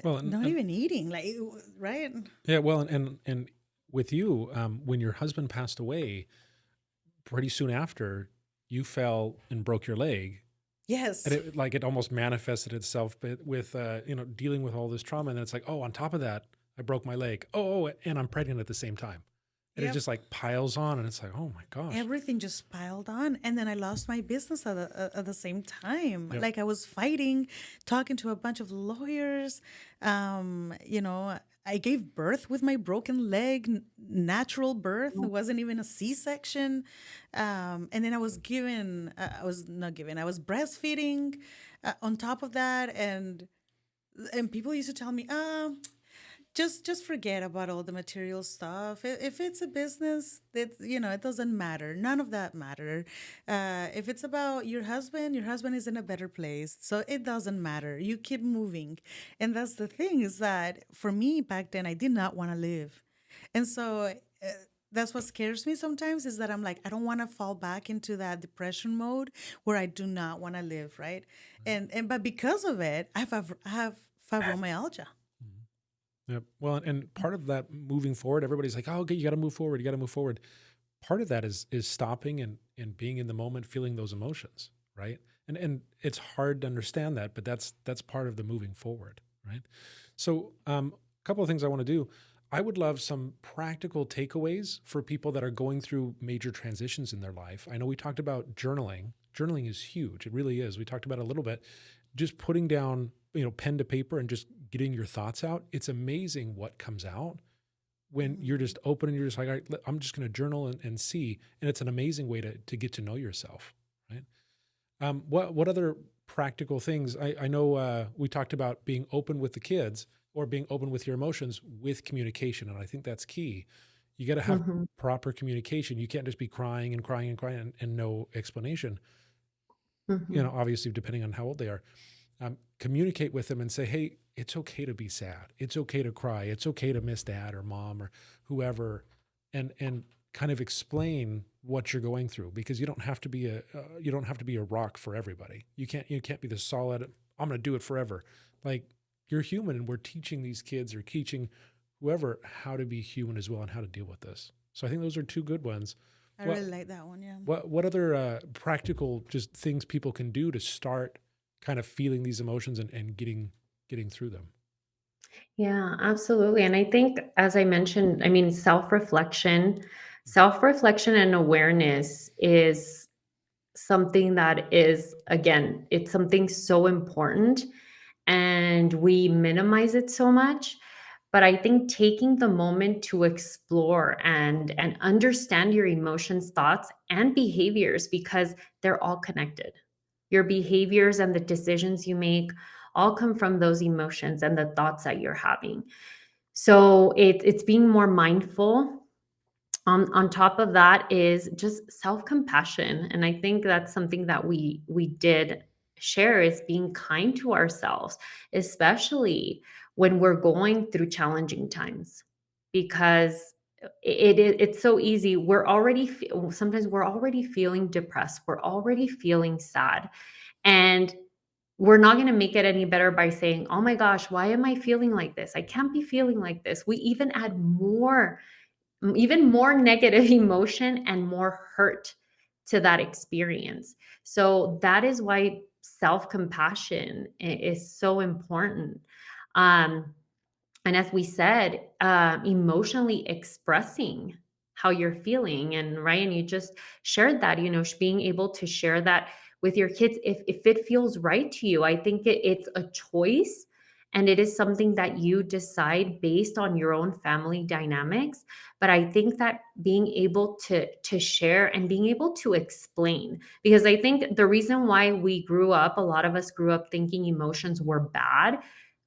Well, not even eating, like, right? yeah, well, and with you, when your husband passed away, pretty soon after, you fell and broke your leg, and Yes. it like it almost manifested itself, but with dealing with all this trauma, and then it's like, oh, on top of that, I broke my leg. And I'm pregnant at the same time, and it Yep. just like piles on, and it's like, oh my gosh. Everything just piled on, and then I lost my business at the same time. Yep. Like, I was fighting, talking to a bunch of lawyers. I gave birth with my broken leg, natural birth. It wasn't even a C-section. And then I was not given, I was breastfeeding on top of that. And people used to tell me, just forget about all the material stuff. If it's a business, that, it doesn't matter. None of that matter. If it's about your husband is in a better place, so it doesn't matter. You keep moving. And that's the thing, is that for me back then, I did not want to live. And so that's what scares me sometimes, is that I'm like, I don't want to fall back into that depression mode where I do not want to live, right? And but because of it, I have fibromyalgia. Mhm. Yep. Well, and part of that moving forward, everybody's like, "Oh, okay, you got to move forward. You got to move forward." Part of that is stopping and being in the moment, feeling those emotions, right? And it's hard to understand that, but that's part of the moving forward, right? So, a couple of things I want to do. I would love some practical takeaways for people that are going through major transitions in their life. I know we talked about journaling. Journaling is huge. It really is. We talked about it a little bit. Just putting down, pen to paper and just getting your thoughts out. It's amazing what comes out when you're Mhm. just open and you're just like, all right, I'm just going to journal and see. And it's an amazing way to get to know yourself, right? What other practical things? I know we talked about being open with the kids or being open with your emotions with communication. And I think that's key. You got to have Mhm. proper communication. You can't just be crying and crying and crying and no explanation, Mhm. obviously, depending on how old they are. Communicate with them and say, hey, it's okay to be sad. It's okay to cry. It's okay to miss dad or mom or whoever, and kind of explain what you're going through, because you don't have to be a rock for everybody. You can't be the solid. I'm going to do it forever. Like, you're human, and we're teaching these kids or teaching whoever how to be human as well and how to deal with this. So I think those are two good ones. I What really like that one. Yeah. what other practical just things people can do to start kind of feeling these emotions and getting through them? Yeah, absolutely. And I think, as I mentioned, I mean, self reflection and awareness is something that is, again, it's something so important, and we minimize it so much. But I think taking the moment to explore and understand your emotions, thoughts, and behaviors, because they're all connected. Your behaviors and the decisions you make all come from those emotions and the thoughts that you're having. So it's being more mindful. On top of that is just self-compassion, and I think that's something that we did share, is being kind to ourselves, especially when we're going through challenging times, because it's so easy. Sometimes we're already feeling depressed, we're already feeling sad, and we're not going to make it any better by saying, "Oh my gosh, why am I feeling like this? I can't be feeling like this." We even add even more negative emotion and more hurt to that experience. So that is why self-compassion is so important. Um, and as we said, emotionally expressing how you're feeling. And Ryan, you just shared that, being able to share that with your kids, if it feels right to you. I think it's a choice, and it is something that you decide based on your own family dynamics. But I think that being able to share and being able to explain, because I think the reason why a lot of us grew up thinking emotions were bad,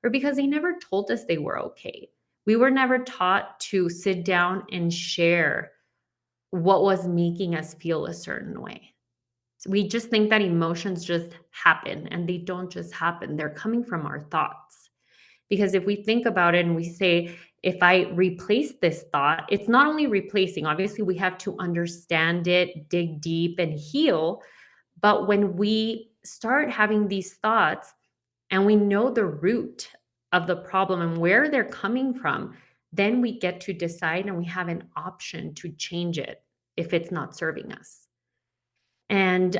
or because they never told us they were okay. We were never taught to sit down and share what was making us feel a certain way. So we just think that emotions just happen, and they don't just happen. They're coming from our thoughts. Because if we think about it and we say, if I replace this thought, it's not only replacing, obviously, we have to understand it, dig deep, and heal. But when we start having these thoughts and we know the root of the problem and where they're coming from, then we get to decide and we have an option to change it if it's not serving us. And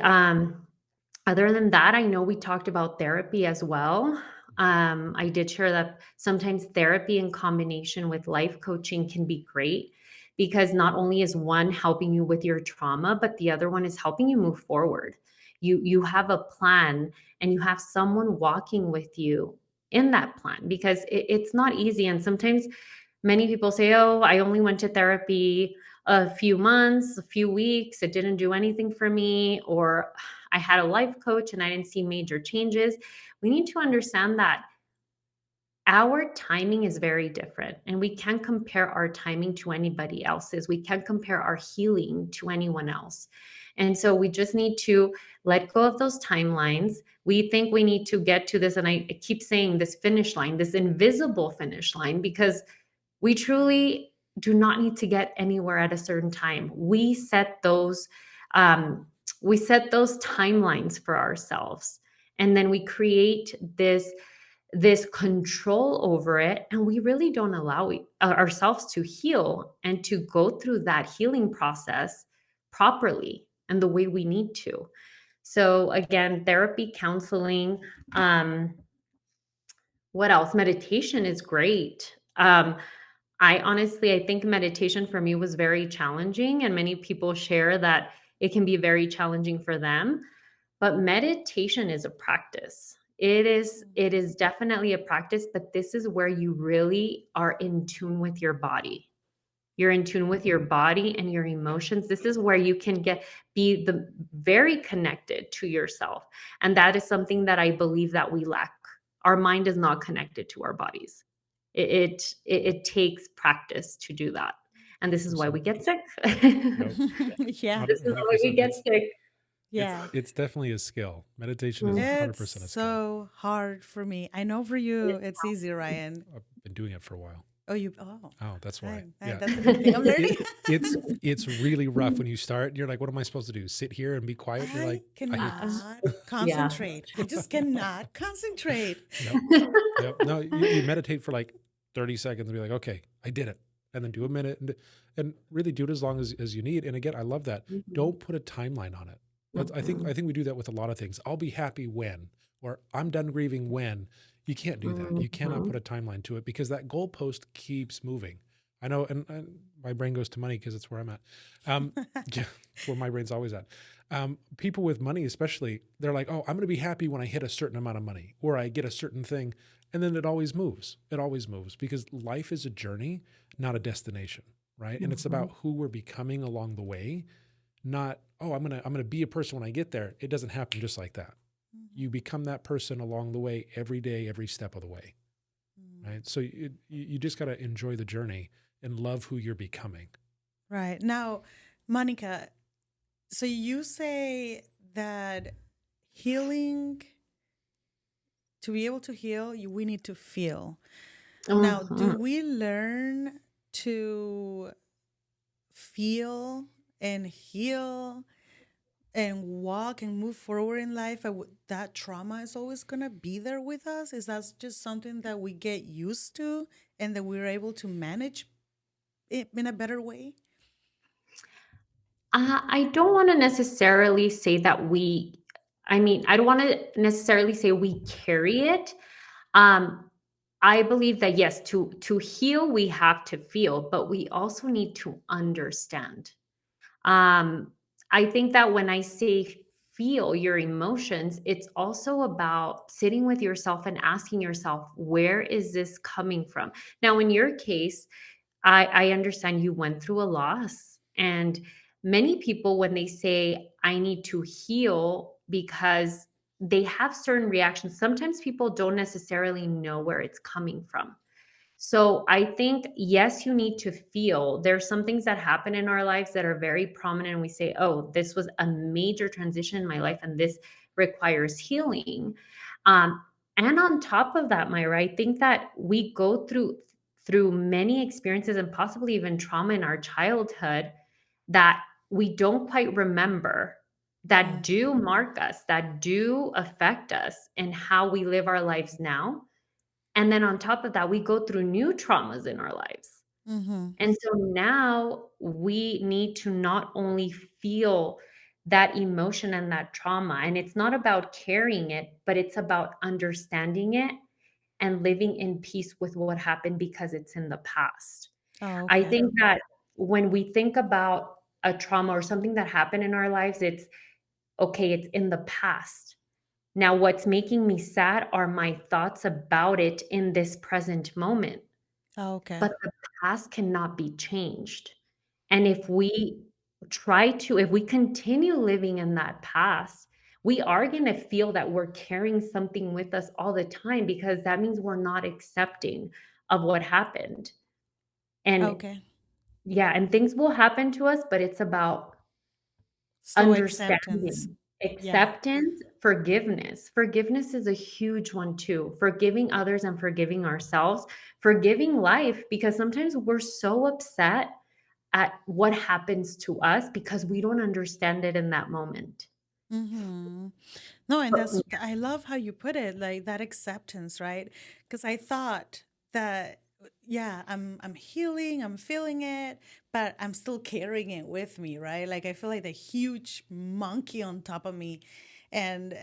other than that, I know we talked about therapy as well. I did share that sometimes therapy in combination with life coaching can be great because not only is one helping you with your trauma, but the other one is helping you move forward. You have a plan and you have someone walking with you in that plan because it's not easy. And sometimes many people say, "Oh, I only went to therapy a few months, a few weeks. It didn't do anything for me," or "I had a life coach and I didn't see major changes." We need to understand that our timing is very different, and we can't compare our timing to anybody else's. We can't compare our healing to anyone else. And so we just need to let go of those timelines. We think we need to get to this, and I keep saying this finish line, this invisible finish line, because we truly do not need to get anywhere at a certain time. Um, we set those timelines for ourselves, and then we create this control over it, and we really don't allow ourselves to heal and to go through that healing process properly and the way we need to. So again, therapy, counseling, um, what else? Meditation is great. I think meditation for me was very challenging, and many people share that it can be very challenging for them. But meditation is a practice. It is definitely a practice, but this is where you really are in tune with your body. You're in tune with your body and your emotions. This is where you can be the very connected to yourself. And that is something that I believe that we lack. Our mind is not connected to our bodies. It takes practice to do that. And this is why we get Absolutely. sick. Yep. Yeah. This is why we 100%. get sick. Yeah. It's definitely a skill. Meditation is Mhm. 100% It's a skill. so hard for me. I know for you it's easy, Ryan. I've been doing it for a while. Oh, Oh, that's why. Yeah. that's a good thing I'm learning. It it's really rough when you start. You're like, what am I supposed to do? Sit here and be quiet? You're I like, I hate this. cannot Yeah. concentrate. I just cannot concentrate. Yep. Yep. No, you meditate for like 30 seconds and be like, okay, I did it. And then do a minute and really do it as long as you need. And again, I love that. Mhm. Don't put a timeline on it. I Mhm. think we do that with a lot of things. I'll be happy when, or I'm done grieving when. You can't do that. You cannot put Mhm. a timeline to it because that goalpost keeps moving. I know, and my brain goes to money because it's where I'm at. Um, yeah, it's where my brain's always at. People with money, especially, they're like, "Oh, I'm going to be happy when I hit a certain amount of money or I get a certain thing," and then it always moves. It always moves because life is a journey, not a destination, right? And it's Mhm. about who we're becoming along the way, not, "Oh, I'm gonna be a person when I get there." It doesn't happen just like that. You Mhm. become that person along the way, every day, every step of the way, Mm. right? So you just got to enjoy the journey and love who you're becoming. Right. Now, Monica, so you say that healing, to be able to heal, we need to feel. Now, do Mhm. we learn to feel and heal and walk and move forward in life? That trauma is always going to be there with us? Is that just something that we get used to and that we're able to manage it in a better way? I don't want to necessarily say that I don't want to necessarily say we carry it. Um, I believe that yes, to heal, we have to feel, but we also need to understand. Um, I think that when I say feel your emotions, it's also about sitting with yourself and asking yourself, where is this coming from? Now, in your case, I understand you went through a loss. And many people, when they say, I need to heal because they have certain reactions. Sometimes people don't necessarily know where it's coming from. So I think, yes, you need to feel. There's some things that happen in our lives that are very prominent. And we say, oh, this was a major transition in my life and this requires healing. Um, and on top of that, Myra, I think that we go through many experiences and possibly even trauma in our childhood that we don't quite remember, that Mm. do mark us, that do affect us and how we live our lives now. And then on top of that, we go through new traumas in our lives. Mm-hmm. And so now we need to not only feel that emotion and that trauma, and it's not about carrying it, but it's about understanding it and living in peace with what happened because it's in the past. Oh, I okay. think that when we think about a trauma or something that happened in our lives, it's okay, it's in the past. Now, what's making me sad are my thoughts about it in this present moment. Oh, okay. But the past cannot be changed. And if we continue living in that past, we are going to feel that we're carrying something with us all the time because that means we're not accepting of what happened. And Okay. yeah, and things will happen to us, but it's about So acceptance. understanding, Yeah. acceptance, forgiveness. Forgiveness is a huge one too. Forgiving others and forgiving ourselves, forgiving life, because sometimes we're so upset at what happens to us because we don't understand it in that moment. Mm-hmm. No, and But that's, I love how you put it, like that acceptance, right? Because I thought that, yeah, I'm healing, I'm feeling it, but I'm still carrying it with me, right? Like I feel like the huge monkey on top of me, and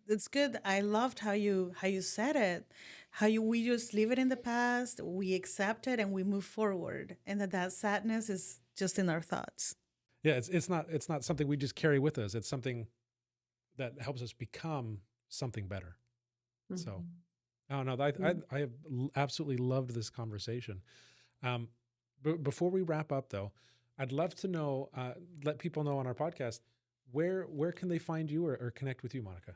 it's good. I loved how you said it, how you we just leave it in the past, we accept it, and we move forward, and that sadness is just in our thoughts. Yeah, it's not something we just carry with us. It's something that helps us become something better. So, mhm. oh no, I have absolutely loved this conversation. Um, before we wrap up, though, I'd love to know, let people know on our podcast where can they find you or connect with you, Monica?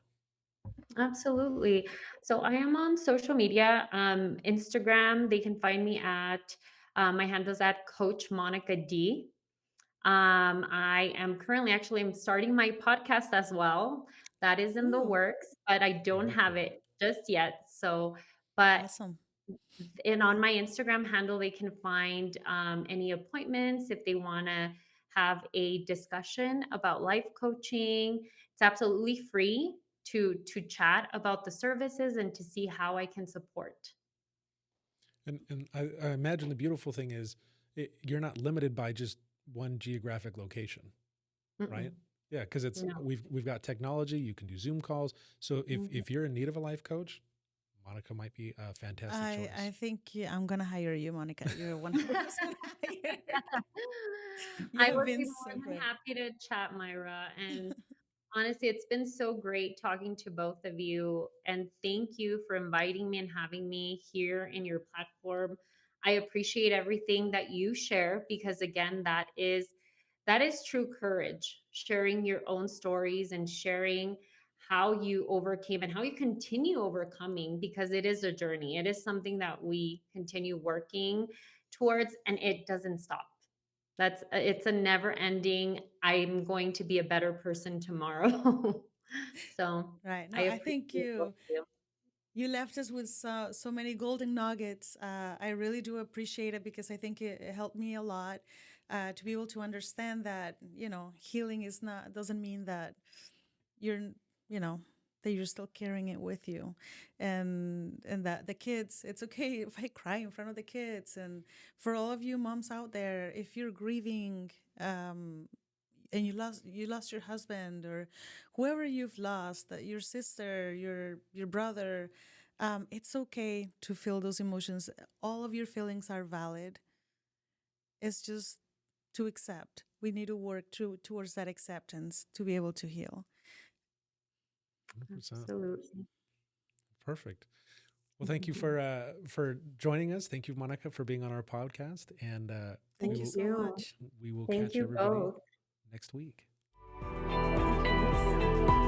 Absolutely. So I am on social media, Instagram. They can find me at my handle's at Coach Monica D. I am currently actually I'm starting my podcast as well. That is in the Ooh, works, but I don't Very have cool. it just yet. So, but awesome. and on my Instagram handle, they can find any appointments if they want to have a discussion about life coaching. It's absolutely free to chat about the services and to see how I can support. And I imagine the beautiful thing is you're not limited by just one geographic location, right? Mm-mm, Yeah, because it's no. we've got technology. You can do Zoom calls. So Mhm. if you're in need of a life coach, Monica might be a fantastic I choice. think I'm gonna hire you, Monica. You're 100% hired. You I have would been be more so than great. happy to chat, Myra. And honestly, it's been so great talking to both of you. And thank you for inviting me and having me here in your platform. I appreciate everything that you share because again, that is true courage, sharing your own stories and sharing how you overcame and how you continue overcoming because it is a journey. It is something that we continue working towards and it doesn't stop. It's a never ending, I'm going to be a better person tomorrow. So Right. No, I I think appreciate both of you. you left us with so many golden nuggets. I really do appreciate it because I think it helped me a lot to be able to understand that healing is not doesn't mean that you're you know that you're still carrying it with you, and that the kids, it's okay if I cry in front of the kids. And for all of you moms out there, if you're grieving, and you lost your husband or whoever you've lost, your sister, your brother, it's okay to feel those emotions. All of your feelings are valid. It's just to accept. We need to work towards that acceptance to be able to heal. 100%. Absolutely. Perfect. Well, thank you for joining us. Thank you, Monica, for being on our podcast, and we Thank you Thank will so you. much. we will Thank catch you everybody both. next week. Thank you. Thank you.